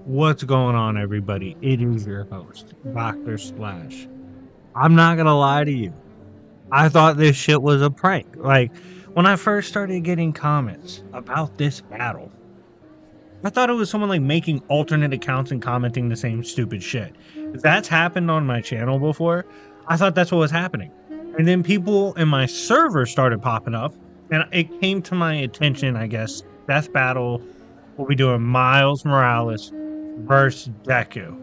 What's going on, everybody? It is your host, Dr. Splash. I'm not gonna lie to you. I thought this shit was a prank. Like, when I first started getting comments about this battle, I thought it was someone like making alternate accounts and commenting the same stupid shit. That's happened on my channel before. I thought that's what was happening. And then people in my server started popping up, and it came to my attention, I guess. Death battle. We'll be doing Miles Morales versus Deku.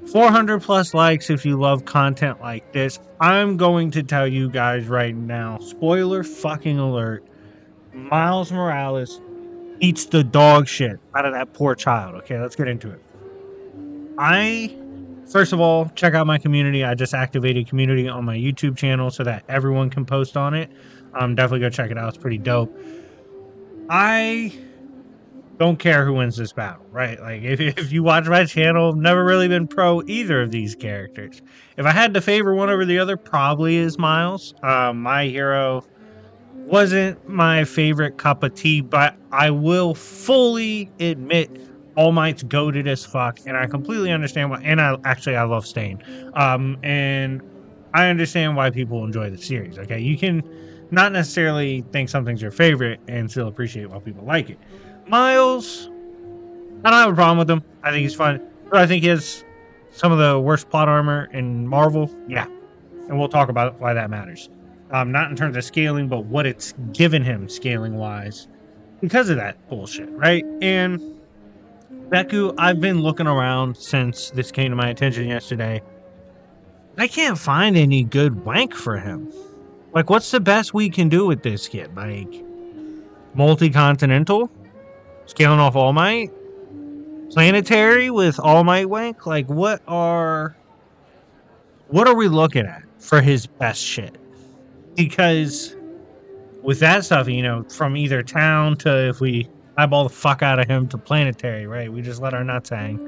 400 plus likes if you love content like this. I'm going to tell you guys right now, spoiler fucking alert, Miles Morales eats the dog shit out of that poor child. Okay, let's get into it. First of all, check out my community. I just activated community on my YouTube channel so that everyone can post on it. Definitely go check it out. It's pretty dope. I don't care who wins this battle, right? Like, if you watch my channel, I've never really been pro either of these characters. If I had to favor one over the other, probably is Miles. My hero wasn't my favorite cup of tea, but I will fully admit All Might's goated as fuck, and I completely understand why. And I love Stain. And I understand why people enjoy the series. Okay, you can not necessarily think something's your favorite and still appreciate why people like it. Miles, I don't have a problem with him. I think he's fun. But I think he has some of the worst plot armor in Marvel. Yeah, and we'll talk about why that matters. Not in terms of scaling, but what it's given him scaling wise because of that bullshit, right? And Deku, I've been looking around since this came to my attention yesterday. I can't find any good wank for him. Like, what's the best we can do with this kid? Like, multi-continental? Scaling off All Might? Planetary with All Might wank? Like, what are we looking at for his best shit? Because with that stuff, you know, from either town to, if we eyeball the fuck out of him, to planetary, right? We just let our nuts hang.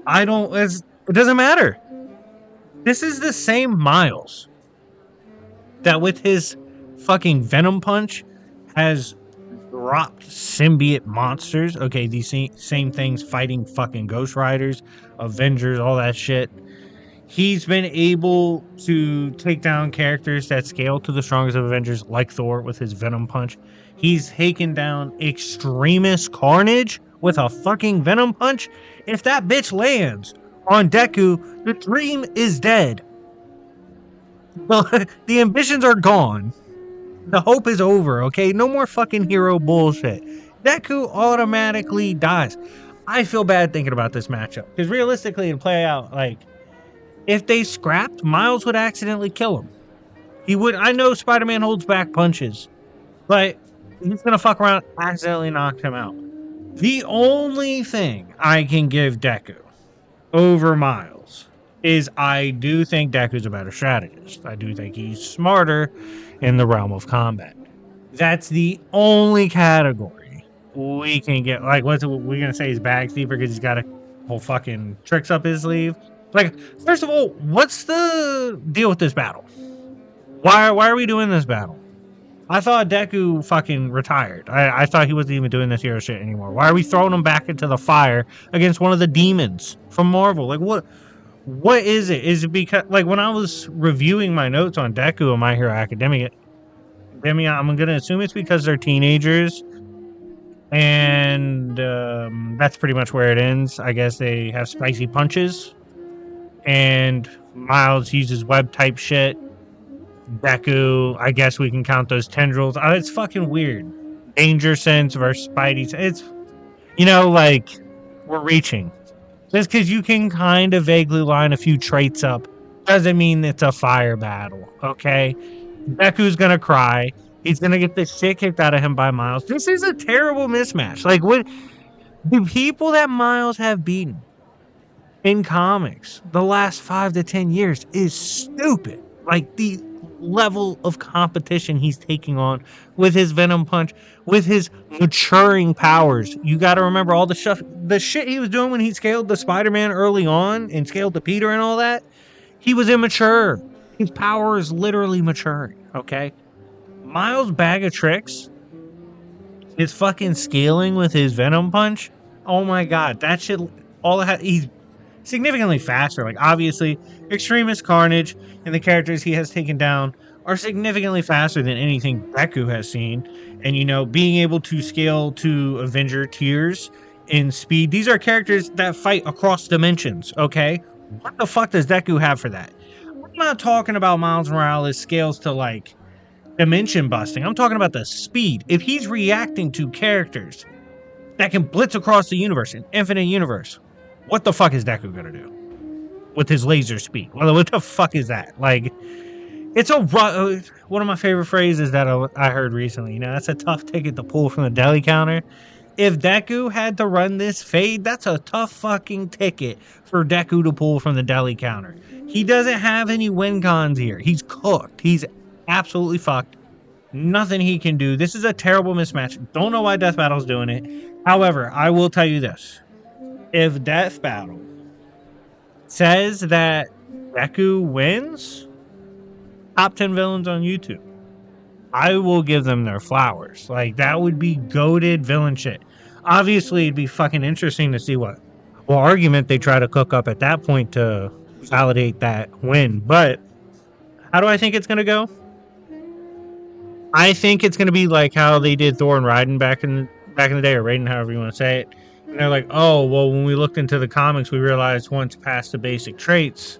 It doesn't matter. This is the same Miles that with his fucking Venom Punch has dropped symbiote monsters. Okay, these same things fighting fucking Ghost Riders, Avengers, all that shit. He's been able to take down characters that scale to the strongest of Avengers, like Thor with his Venom Punch. He's taken down Extremis Carnage with a fucking Venom Punch. If that bitch lands on Deku, the dream is dead. Well, the ambitions are gone. The hope is over, okay? No more fucking hero bullshit. Deku automatically dies. I feel bad thinking about this matchup. Because realistically, it'd play out like, if they scrapped, Miles would accidentally kill him. He would. I know Spider-Man holds back punches, but he's gonna fuck around, accidentally knock him out. The only thing I can give Deku over Miles is I do think Deku's a better strategist. I do think he's smarter in the realm of combat. That's the only category we can get. Like, what's we gonna say? He's bag deeper because he's got a whole fucking tricks up his sleeve. Like, first of all, what's the deal with this battle? Why are we doing this battle? I thought Deku fucking retired. I thought he wasn't even doing this hero shit anymore. Why are we throwing him back into the fire against one of the demons from Marvel? Like, what is it? Is it because, like, when I was reviewing my notes on Deku and My Hero Academia, I'm going to assume it's because they're teenagers. And that's pretty much where it ends. I guess they have spicy punches. And Miles uses web type shit. Deku, I guess we can count those tendrils. It's fucking weird. Danger sense versus Spidey. It's, you know, like, we're reaching. Just because you can kind of vaguely line a few traits up doesn't mean it's a fire battle, okay? Deku's gonna cry. He's gonna get the shit kicked out of him by Miles. This is a terrible mismatch. Like, what the people that Miles have beaten in comics the last 5 to 10 years is stupid. Like, the level of competition he's taking on with his Venom Punch, with his maturing powers. You got to remember all the shit he was doing when he scaled the Spider-Man early on and scaled the Peter and all that. He was immature. His power is literally maturing, okay? Miles' bag of tricks, his fucking scaling with his Venom Punch, Oh my god, that shit. He's significantly faster. Like, obviously, Extremist Carnage and the characters he has taken down are significantly faster than anything Deku has seen. And, being able to scale to Avenger tiers in speed, these are characters that fight across dimensions, okay? What the fuck does Deku have for that? I'm not talking about Miles Morales scales to, like, dimension busting. I'm talking about the speed. If he's reacting to characters that can blitz across the universe, an infinite universe, what the fuck is Deku gonna do with his laser speed? What the fuck is that? Like, it's one of my favorite phrases that I heard recently. That's a tough ticket to pull from the deli counter. If Deku had to run this fade, that's a tough fucking ticket for Deku to pull from the deli counter. He doesn't have any win cons here. He's cooked. He's absolutely fucked. Nothing he can do. This is a terrible mismatch. Don't know why Death Battle's doing it. However, I will tell you this. If Death Battle says that Deku wins, top 10 villains on YouTube, I will give them their flowers. Like, that would be goated villain shit. Obviously, it'd be fucking interesting to see what argument they try to cook up at that point to validate that win. But how do I think it's going to go? I think it's going to be like how they did Thor and Raiden back in the day, or Raiden, however you want to say it. And they're like, oh, well, when we looked into the comics, we realized once past the basic traits,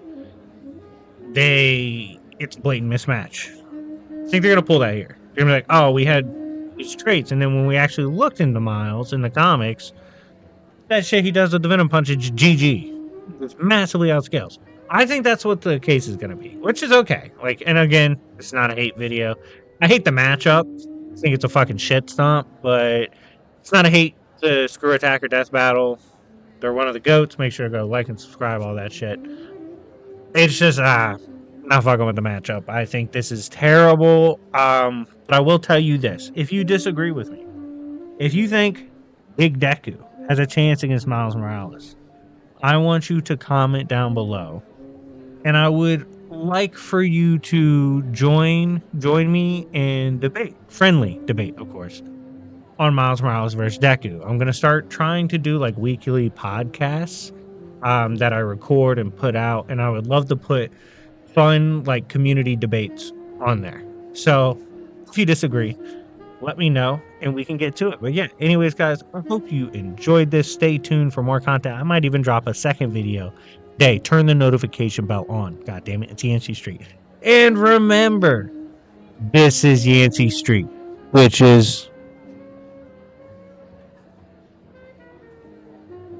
it's a blatant mismatch. I think they're going to pull that here. They're going to be like, oh, we had these traits. And then when we actually looked into Miles in the comics, that shit he does with the Venom Punch is GG. It's massively outscales. I think that's what the case is going to be, which is okay. Like, and again, it's not a hate video. I hate the matchup. I think it's a fucking shit stomp, but it's not a hate to Screw Attack or Death Battle. They're one of the GOATs. Make sure to go like and subscribe, all that shit. It's just, not fucking with the matchup. I think this is terrible. But I will tell you this. If you disagree with me, if you think Big Deku has a chance against Miles Morales, I want you to comment down below. And I would like for you to join me in debate, friendly debate, of course, on Miles Morales versus Deku. I'm going to start trying to do like weekly podcasts that I record and put out. And I would love to put fun like community debates on there. So if you disagree, let me know and we can get to it. But yeah, anyways, guys, I hope you enjoyed this. Stay tuned for more content. I might even drop a second video today. Turn the notification bell on. God damn it, it's Yancey Street. And remember, this is Yancey Street, which is